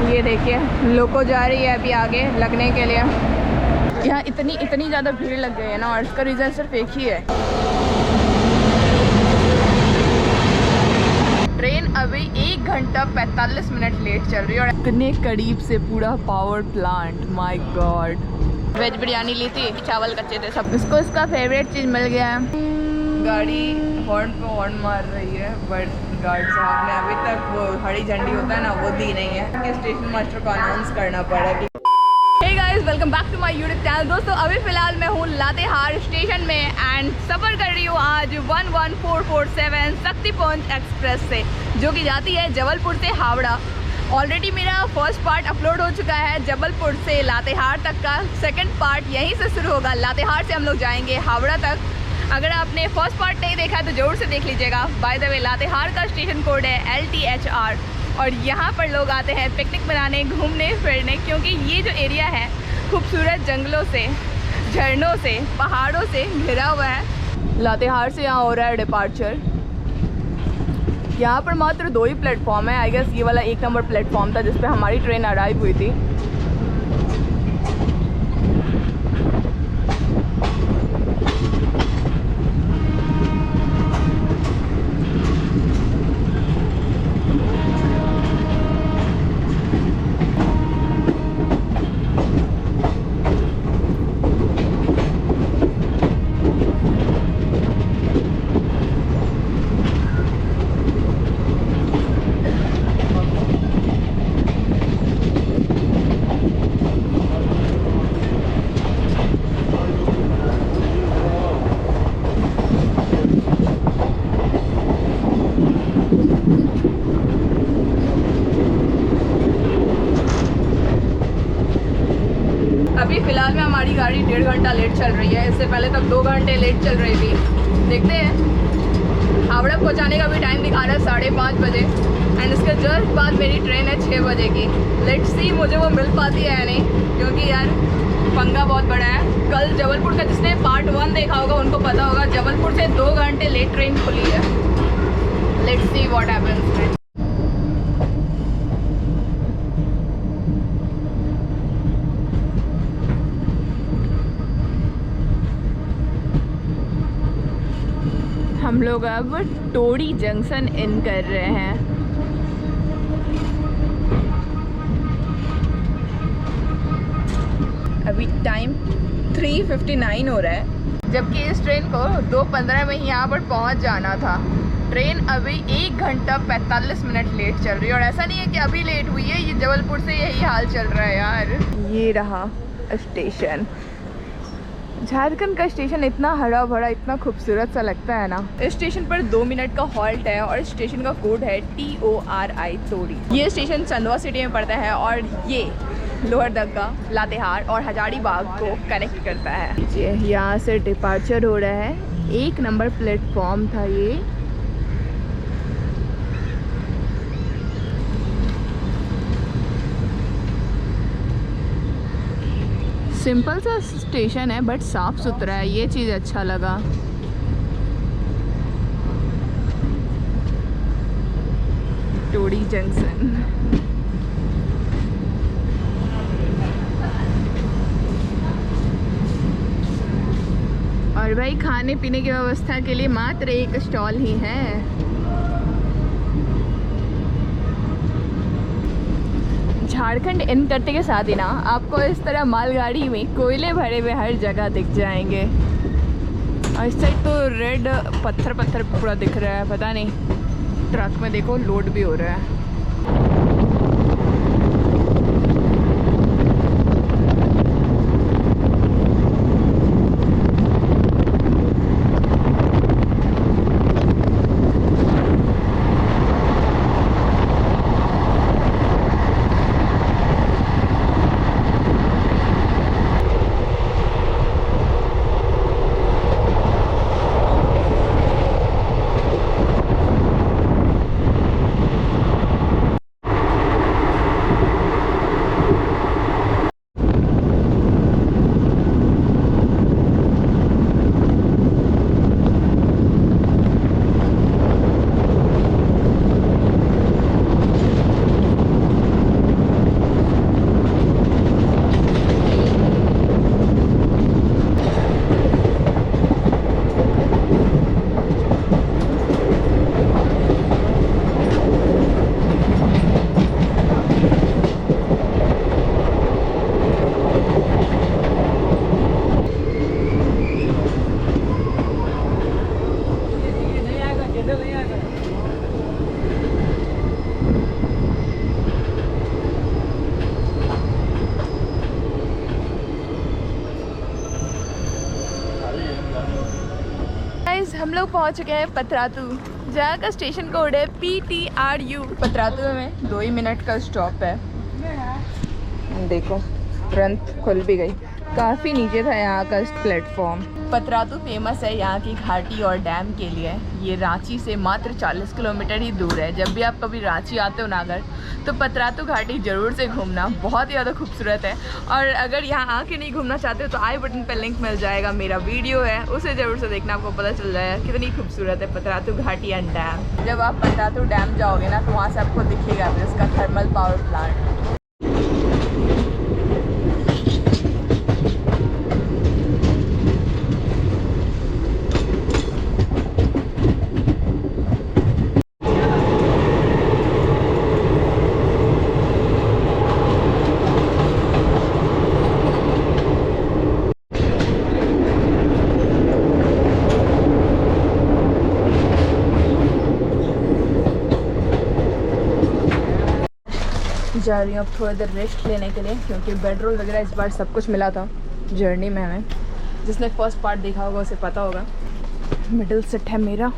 ये देखिए लोको जा रही है अभी आगे लगने के लिए। यहाँ इतनी ज़्यादा भीड़ लग गई है ना, और इसका रीज़न सिर्फ एक ही है। ट्रेन अभी 1 घंटा 45 मिनट लेट चल रही है, और इतने करीब से पूरा power plant, my god. Veg biryani ली थी, चावल कच्चे थे सब। इसको इसका फेवरेट चीज़ मिल गया है। गाड़ी हॉर्न पे हॉर्न मार रही है, बट गार्ड साहब ने अभी तक वो हरी झंडी होता है ना, वो दी नहीं है कि स्टेशन मास्टर को अनाउंस करना पड़ा कि hey guys, welcome back to my YouTube channel. दोस्तों अभी फ़िलहाल मैं हूँ लातेहार स्टेशन में एंड सफ़र कर रही हूँ आज 11447 शक्तिपुंज एक्सप्रेस से, जो कि जाती है जबलपुर से हावड़ा। ऑलरेडी मेरा फर्स्ट पार्ट अपलोड हो चुका है जबलपुर से लातेहार तक का। सेकंड पार्ट यहीं से शुरू होगा, लातेहार से हम लोग जाएंगे हावड़ा तक। अगर आपने फर्स्ट पार्ट नहीं देखा है तो ज़रूर से देख लीजिएगा। बाय द वे लातेहार का स्टेशन कोड है LTHR, और यहाँ पर लोग आते हैं पिकनिक मनाने, घूमने फिरने, क्योंकि ये जो एरिया है खूबसूरत जंगलों से, झरनों से, पहाड़ों से घिरा हुआ है। लातेहार से यहाँ हो रहा है डिपार्चर। यहाँ पर मात्र 2 ही प्लेटफॉर्म है। आई गेस ये वाला 1 नंबर प्लेटफॉर्म था जिस पे हमारी ट्रेन अराइव हुई थी। अभी फ़िलहाल में हमारी गाड़ी 1.5 घंटा लेट चल रही है। इससे पहले तक 2 घंटे लेट चल रही थी। देखते हैं, हावड़ा पहुंचाने का भी टाइम दिखा रहा है 5:30 बजे, एंड इसके जस्ट बाद मेरी ट्रेन है 6 बजे की। लेट्स सी मुझे वो मिल पाती है या नहीं, क्योंकि यार पंगा बहुत बड़ा है। कल जबलपुर का जिसने पार्ट 1 देखा होगा उनको पता होगा, जबलपुर से 2 घंटे लेट ट्रेन खुली है। Let's see what happens. हम लोग अब टोड़ी जंक्शन इन कर रहे हैं। अभी टाइम 3:59 हो रहा है, जबकि इस ट्रेन को 2:15 में ही यहाँ पर पहुँच जाना था। ट्रेन अभी 1 घंटा 45 मिनट लेट चल रही है, और ऐसा नहीं है कि अभी लेट हुई है, ये जबलपुर से यही हाल चल रहा है यार। ये रहा स्टेशन। झारखंड का स्टेशन इतना हरा भरा, इतना खूबसूरत सा लगता है ना। इस स्टेशन पर 2 मिनट का हॉल्ट है, और स्टेशन का कोड है TORI टोड़ी। ये स्टेशन चंदवा सिटी में पड़ता है, और ये लोहरदगा, लातेहार और हजारीबाग को कनेक्ट करता है। यहाँ से डिपार्चर हो रहा है। 1 नंबर प्लेटफॉर्म था ये। सिंपल सा स्टेशन है बट साफ़ सुथरा है, ये चीज़ अच्छा लगा। टोड़ी जंक्शन। और भाई खाने पीने की व्यवस्था के लिए मात्र 1 स्टॉल ही है। झारखंड इन करते के साथ ही ना आपको इस तरह मालगाड़ी में कोयले भरे हुए हर जगह दिख जाएंगे। और इस साइड तो रेड पत्थर पूरा दिख रहा है, पता नहीं ट्रक में देखो लोड भी हो रहा है। हम लोग पहुंच चुके हैं पतरातू, जहाँ का स्टेशन कोड है PTRU। पतरातू में 2 ही मिनट का स्टॉप है। देखो तुरंत खुल भी गई। काफ़ी नीचे था यहाँ का प्लेटफॉर्म। पतरातू फेमस है यहाँ की घाटी और डैम के लिए। ये रांची से मात्र 40 किलोमीटर ही दूर है। जब भी आप कभी रांची आते हो ना अगर, तो पतरातू घाटी ज़रूर से घूमना, बहुत ही ज़्यादा खूबसूरत है। और अगर यहाँ आके नहीं घूमना चाहते हो तो आई बटन पर लिंक मिल जाएगा, मेरा वीडियो है, उसे ज़रूर से देखना, आपको पता चल जाएगा कितनी खूबसूरत है पतरातू घाटी एंड डैम। जब आप पतरातू डैम जाओगे ना तो वहाँ से आपको दिखेगा इसका थर्मल पावर प्लांट। जा रही हूँ अब थोड़ी देर रेस्ट लेने के लिए, क्योंकि बेडरोल वगैरह इस बार सब कुछ मिला था जर्नी में हमें। जिसने फर्स्ट पार्ट देखा होगा उसे पता होगा। मिडिल सीट है मेरा।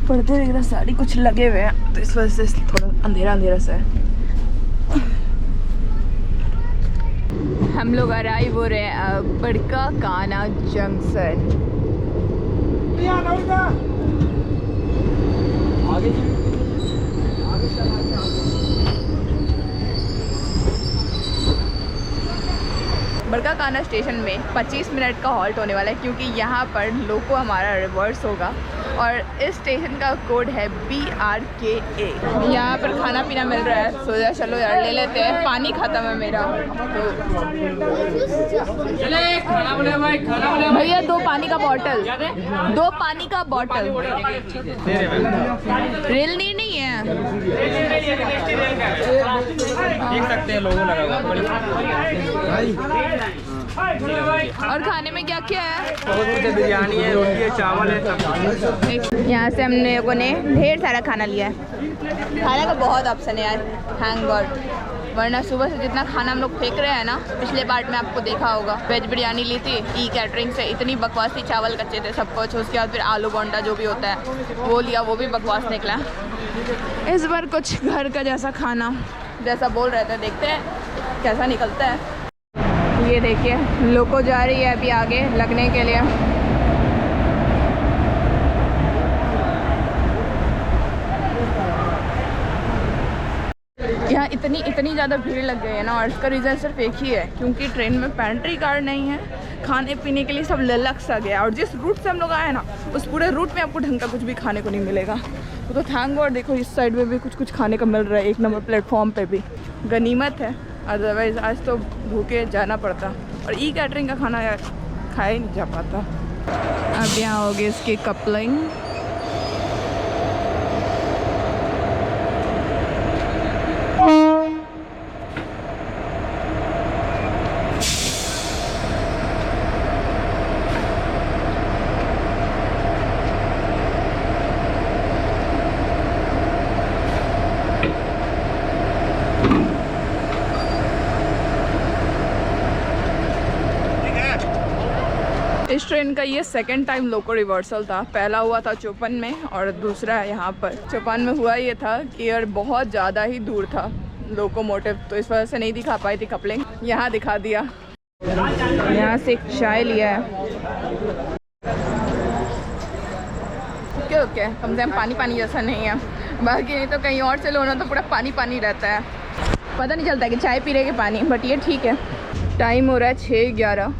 पर्दे वगैरह सारी कुछ लगे हुए हैं तो इस वजह से थोड़ा अंधेरा अंधेरा सा है। हम लोग अराइव हो रहे हैं बड़का काना जंक्शन। बड़का काना स्टेशन में 25 मिनट का हॉल्ट होने वाला है, क्योंकि यहाँ पर लोको हमारा रिवर्स होगा और इस स्टेशन का कोड है BRKA। यहाँ पर खाना पीना मिल रहा है, सोचा चलो यार ले लेते हैं। पानी खत्म है मेरा तो भैया 2 पानी का बॉटल, 2 पानी का बॉटल। रेल नहीं है, देख सकते हैं लोगों लगा हुआ। और खाने में क्या क्या है? बिरयानी है, रोटी है, चावल है। यहाँ से हमने लोगों ने ढेर सारा खाना लिया है। खाने का बहुत ऑप्शन है यार, थैंक गॉड, वरना सुबह से जितना खाना हम लोग फेंक रहे हैं ना। पिछले पार्ट में आपको देखा होगा, वेज बिरयानी ली थी ई कैटरिंग से, इतनी बकवास थी, चावल कच्चे थे सब कुछ। उसके बाद फिर आलू बोंडा जो भी होता है वो लिया, वो भी बकवास निकला। इस बार कुछ घर का जैसा खाना जैसा बोल रहे थे, देखते हैं कैसा निकलता है। ये देखिए लोको जा रही है अभी आगे लगने के लिए। यहाँ इतनी ज़्यादा भीड़ लग गई है ना, और इसका रीज़न सिर्फ एक ही है, क्योंकि ट्रेन में पेंट्री कार नहीं है। खाने पीने के लिए सब ललक सा गया, और जिस रूट से हम लोग आए ना उस पूरे रूट में आपको ढंग का कुछ भी खाने को नहीं मिलेगा। तो थैंक गॉड देखो इस साइड में भी कुछ खाने का मिल रहा है, 1 नंबर प्लेटफॉर्म पे भी गनीमत है, अदरवाइज़ आज तो भूखे जाना पड़ता। और ई कैटरिंग का खाना यार खाया ही नहीं जा पाता। अब यहाँ होगी इसकी कपलिंग। इस ट्रेन का ये सेकंड टाइम लोको रिवर्सल था। पहला हुआ था चौपन में और दूसरा यहाँ पर। चौपन में हुआ ये था कि यार बहुत ज़्यादा ही दूर था लोकोमोटिव, तो इस वजह से नहीं दिखा पाई थी कपलिंग। यहाँ दिखा दिया। यहाँ से एक चाय लिया है। ओके ओके, कम से कम पानी पानी जैसा नहीं है, बाकी नहीं तो कहीं और से लो ना तो पूरा पानी पानी रहता है, पता नहीं चलता कि चाय पी रहे कि पानी। बट ये ठीक है। टाइम हो रहा है 6:11।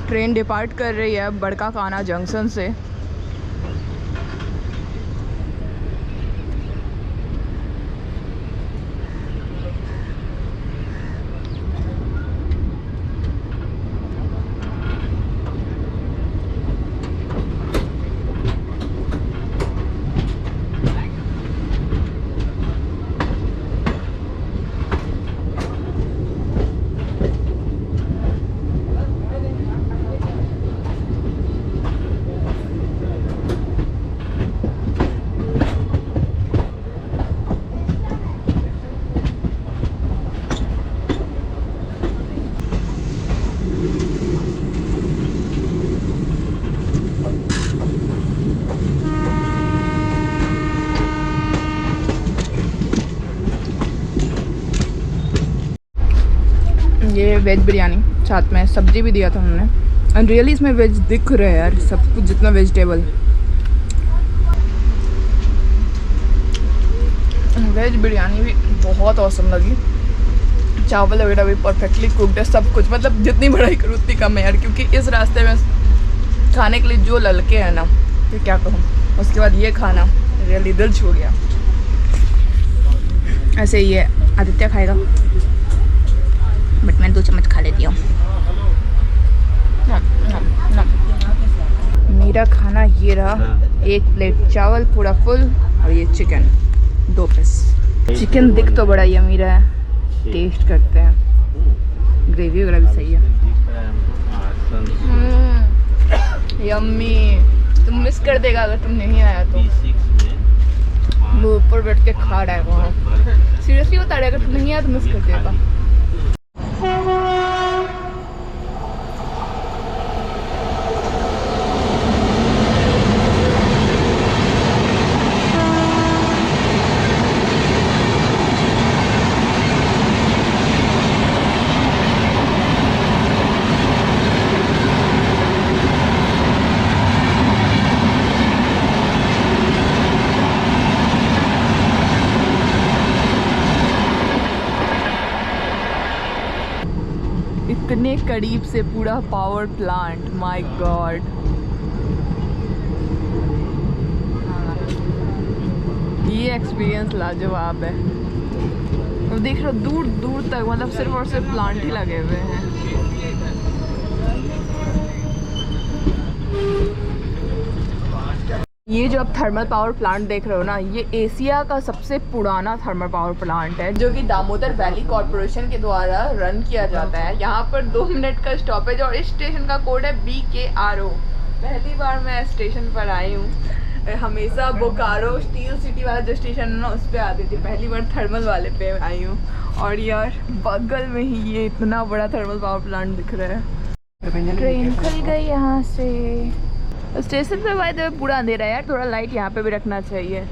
ट्रेन डिपार्ट कर रही है बड़का काना जंक्शन से। वेज बिरयानी, साथ में सब्जी भी दिया था उन्होंने। एंड रियली इसमें वेज दिख रहा है यार, सब कुछ जितना वेजिटेबल। वेज बिरयानी भी बहुत औसम लगी। चावल वगैरह भी परफेक्टली कुकड है, सब कुछ। मतलब जितनी बड़ाई करूँ उतनी कम है यार, क्योंकि इस रास्ते में खाने के लिए जो ललके हैं ना, तो क्या कहूँ। उसके बाद ये खाना रियली दिल छू गया। ऐसे ही है, आदित्य खाएगा बट मैं 2 चम्मच खा लेती हूँ। मेरा खाना ये रहा, 1 प्लेट चावल पूरा फुल, और ये चिकन 2 पीस। चिकन दिख तो बड़ा यम्मी रहा है, टेस्ट करते हैं। ग्रेवी वगैरह भी सही है। यम्मी। तुम मिस कर देगा अगर तुम नहीं आया तो। वो ऊपर बैठ के खा रहा है वहाँ। सीरियसली बता रहे, अगर तुम नहीं आया तो मिस कर देगा। इतने करीब से पूरा पावर प्लांट, माय गॉड। ये एक्सपीरियंस लाजवाब है। अब देख रहे हो दूर दूर तक, मतलब सिर्फ और सिर्फ प्लांट ही लगे हुए हैं। ये जो आप थर्मल पावर प्लांट देख रहे हो ना, ये एशिया का सबसे पुराना थर्मल पावर प्लांट है, जो कि दामोदर वैली कॉर्पोरेशन के द्वारा रन किया जाता है। यहाँ पर 2 मिनट का स्टॉपेज, और इस स्टेशन का कोड है BKRO। पहली बार मैं स्टेशन पर आई हूँ। हमेशा बोकारो स्टील सिटी वाला जो स्टेशन है ना, उस पर आती थी। पहली बार थर्मल वाले पे आई हूँ। और यार बगल में ही ये इतना बड़ा थर्मल पावर प्लांट दिख रहा है। ट्रेन खुल गई यहाँ से। स्टेशन पे भाई तो पूरा अंधेरा है यार, थोड़ा लाइट यहाँ पे भी रखना चाहिए।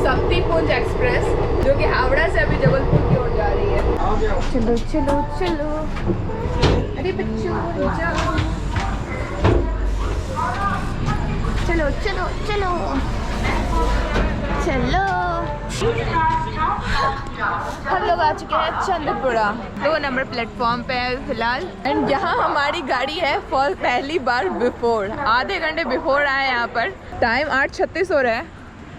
शक्तिपुंज एक्सप्रेस, जो कि हावड़ा से अभी जबलपुर की ओर जा रही है। चलो चलो चलो, अरे बच्चों चलो चलो चलो चलो। हम लोग आ चुके हैं चंद्रपुरा, 2 नंबर प्लेटफॉर्म पे है फिलहाल। एंड यहाँ हमारी गाड़ी है फॉर पहली बार बिफोर, आधे घंटे बिफोर आए यहाँ पर। टाइम 8:36 हो रहा है,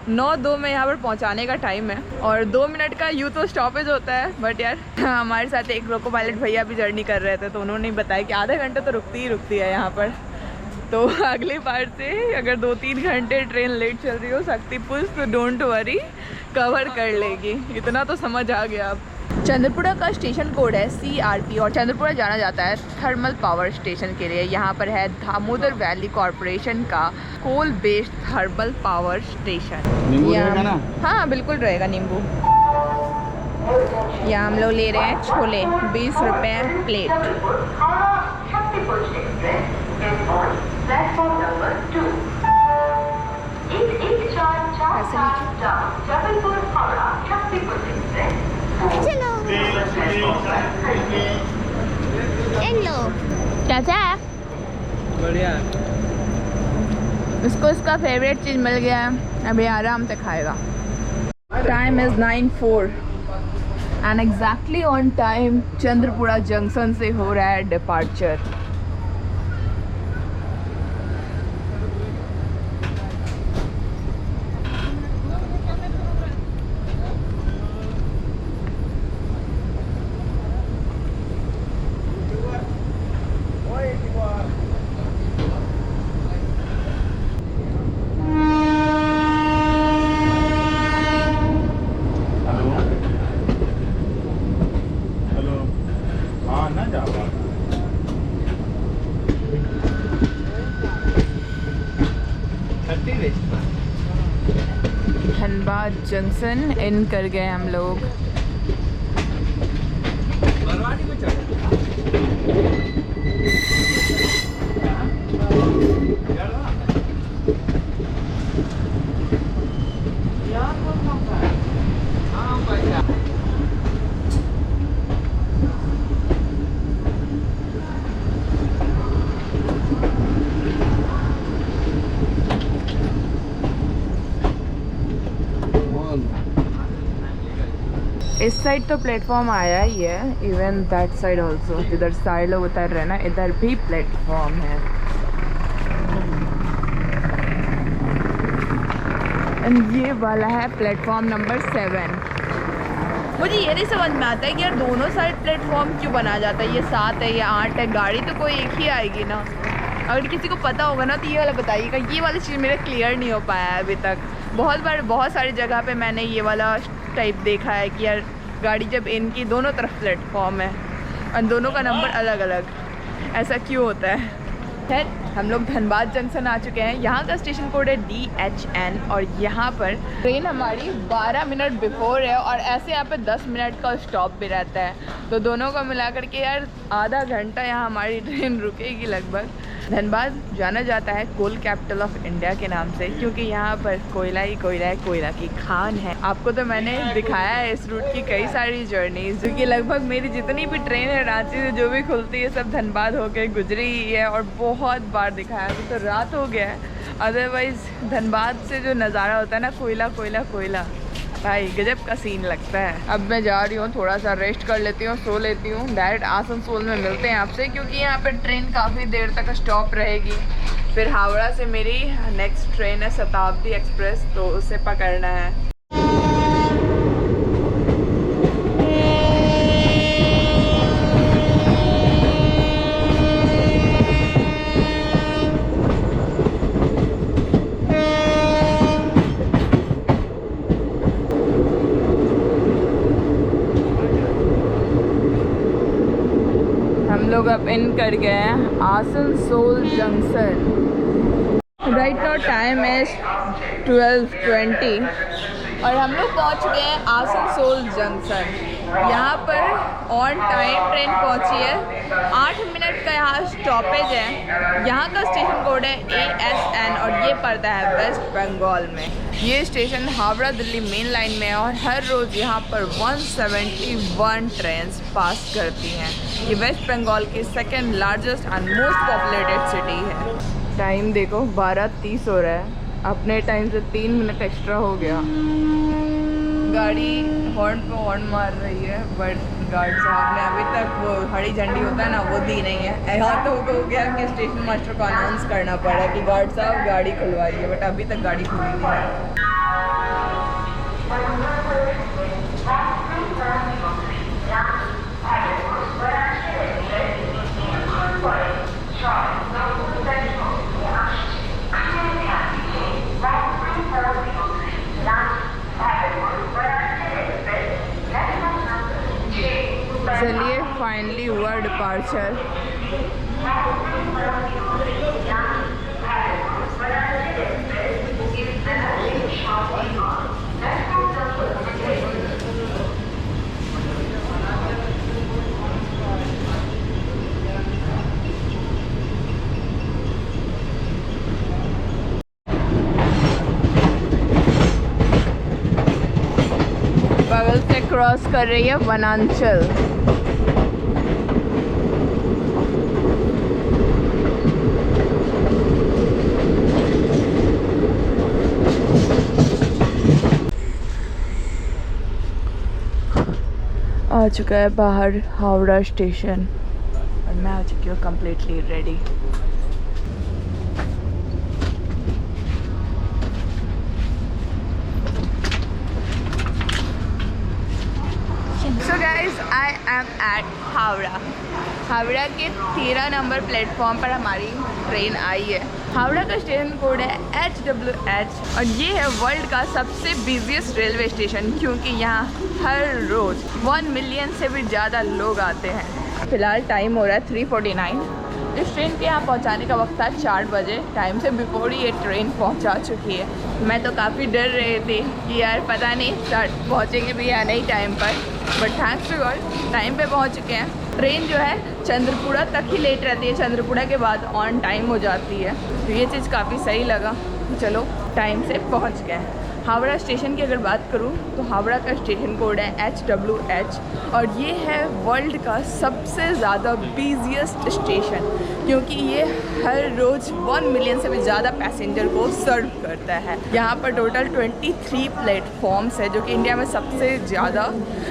9:02 में यहाँ पर पहुँचाने का टाइम है। और 2 मिनट का यूँ तो स्टॉपेज होता है, बट यार हमारे साथ एक लोको पायलट भैया भी जर्नी कर रहे थे, तो उन्होंने बताया कि आधे घंटे तो रुकती है यहाँ पर। तो अगली बार से अगर 2-3 घंटे ट्रेन लेट चल रही हो शक्तिपुंज, तो डोंट वरी, कवर कर लेगी। इतना तो समझ आ गया अब। चंद्रपुरा का स्टेशन कोड है CRP, और चंद्रपुरा जाना जाता है थर्मल पावर स्टेशन के लिए। यहाँ पर है दामोदर वैली कॉर्पोरेशन का coal based thermal power station. नींबू रहेगा ना? हाँ बिल्कुल रहेगा नींबू। यहाँ हम लोग ले रहे हैं छोले, 20 रुपये प्लेट। चलो कैसा है? बढ़िया। इसको इसका फेवरेट चीज़ मिल गया है, अभी आराम से खाएगा। Time is 9:04 and exactly on time Chandrapura junction से हो रहा है डिपार्चर। धनबाद जंक्शन इन कर गए हम लोग। इस साइड तो प्लेटफॉर्म आया ही है, इवन दैट साइड ऑल्सो, जिधर सारे लोग उतर रहे हैं ना, इधर भी प्लेटफॉर्म है। एंड ये वाला है प्लेटफॉर्म नंबर 7। मुझे ये नहीं समझ में आता है कि यार दोनों साइड प्लेटफॉर्म क्यों बनाया जाता है, ये 7 है या 8 है, गाड़ी तो कोई एक ही आएगी ना। अगर किसी को पता होगा ना तो ये वाला बताइएगा, ये वाली चीज़ मेरा क्लियर नहीं हो पाया है अभी तक। बहुत बार बहुत सारी जगह पे मैंने ये वाला टाइप देखा है कि यार गाड़ी जब इनकी दोनों तरफ प्लेटफॉर्म है और दोनों का नंबर अलग अलग, ऐसा क्यों होता है। खैर हम लोग धनबाद जंक्शन आ चुके हैं। यहाँ का स्टेशन कोड है DHN और यहाँ पर ट्रेन हमारी 12 मिनट बिफोर है और ऐसे यहाँ पे 10 मिनट का स्टॉप भी रहता है, तो दोनों को मिला करके यार आधा घंटा यहाँ हमारी ट्रेन रुकेगी लगभग। धनबाद जाना जाता है कोल कैपिटल ऑफ इंडिया के नाम से, क्योंकि यहाँ पर कोयला ही कोयला है, कोयला की खान है। आपको तो मैंने दिखाया है इस रूट की कई सारी जर्नीज, क्योंकि लगभग मेरी जितनी भी ट्रेन है रांची से जो भी खुलती है सब धनबाद होकर गुजरी ही है और बहुत बार दिखाया। अभी तो रात हो गया है, अदरवाइज धनबाद से जो नज़ारा होता है ना, कोयला कोयला कोयला, भाई गजब का सीन लगता है। अब मैं जा रही हूँ, थोड़ा सा रेस्ट कर लेती हूँ, सो लेती हूँ। डायरेक्ट आसनसोल में मिलते हैं आपसे, क्योंकि यहाँ पर ट्रेन काफ़ी देर तक स्टॉप रहेगी। फिर हावड़ा से मेरी नेक्स्ट ट्रेन है शताब्दी एक्सप्रेस, तो उसे पकड़ना है। लोग अब इन कर गए हैं Asansol junction. Right now time है 12:20 और हम लोग पहुंच गए हैं आसनसोल जंक्शन। यहाँ पर ऑन टाइम ट्रेन पहुंची है। 8 मिनट का यहाँ स्टॉपेज है। यहाँ का स्टेशन कोड है ASN और ये पड़ता है वेस्ट बंगाल में। ये station Howrah Delhi main line में है और हर रोज़ यहाँ पर 171 ट्रेन पास करती हैं। ये वेस्ट बंगाल की second largest and most populated city है। टाइम देखो 12:30 हो रहा है, अपने टाइम से 3 मिनट एक्स्ट्रा हो गया। गाड़ी हॉर्न पे हॉर्न मार रही है, बट गार्ड साहब ने अभी तक वो हरी झंडी होता है ना, वो दी नहीं है। यहाँ तो हो गया कि स्टेशन मास्टर को अनाउंस करना पड़ा कि गार्ड साहब गाड़ी खुलवाइए, बट अभी तक गाड़ी खुली नहीं है। चलिए फाइनली हुआ डिपार्चर। बगल से क्रॉस कर रही है वनांचल। आ चुका है बाहर हावड़ा स्टेशन और मैं आ चुकी हूँ completely ready. So guys I am at Howrah. Howrah के 13 नंबर प्लेटफॉर्म पर हमारी ट्रेन आई है। हावड़ा का स्टेशन कोड है HWH और ये है वर्ल्ड का सबसे बिजीएस्ट रेलवे स्टेशन, क्योंकि यहाँ हर रोज़ 1 मिलियन से भी ज़्यादा लोग आते हैं। फ़िलहाल टाइम हो रहा है 3:49। इस ट्रेन के यहाँ पहुँचाने का वक्त था 4 बजे, टाइम से बिफोर ही ये ट्रेन पहुँचा चुकी है। मैं तो काफ़ी डर रही थी कि यार पता नहीं पहुँचेंगे भी या नहीं टाइम पर, but thanks to God time पे पहुँच चुके हैं। ट्रेन जो है चंद्रपुरा तक ही लेट रहती है, चंद्रपुरा के बाद ऑन टाइम हो जाती है, तो ये चीज़ काफ़ी सही लगा। चलो टाइम से पहुँच गए। हावड़ा स्टेशन की अगर बात करूँ तो हावड़ा का स्टेशन कोड है HWH और ये है वर्ल्ड का सबसे ज़्यादा बिजिएस्ट स्टेशन, क्योंकि ये हर रोज़ 1 मिलियन से भी ज़्यादा पैसेंजर को सर्व करता है। यहाँ पर टोटल 23 प्लेटफॉर्म्स है, जो कि इंडिया में सबसे ज़्यादा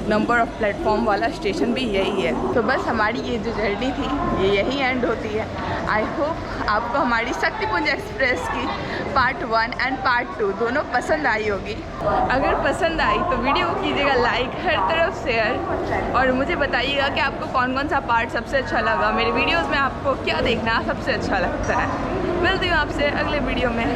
नंबर ऑफ़ प्लेटफॉर्म वाला स्टेशन भी यही है। तो बस हमारी ये जो जर्नी थी ये यही एंड होती है। आई होप आपको हमारी शक्तिपुंज एक्सप्रेस की पार्ट 1 एंड पार्ट 2 दोनों पसंद आई होगी। अगर पसंद आई तो वीडियो को कीजिएगा लाइक, हर तरफ शेयर, और मुझे बताइएगा कि आपको कौन कौन सा पार्ट सबसे अच्छा लगा। मेरे वीडियोस में आपको क्या देखना सबसे अच्छा लगता है। मिलती हूँ आपसे अगले वीडियो में।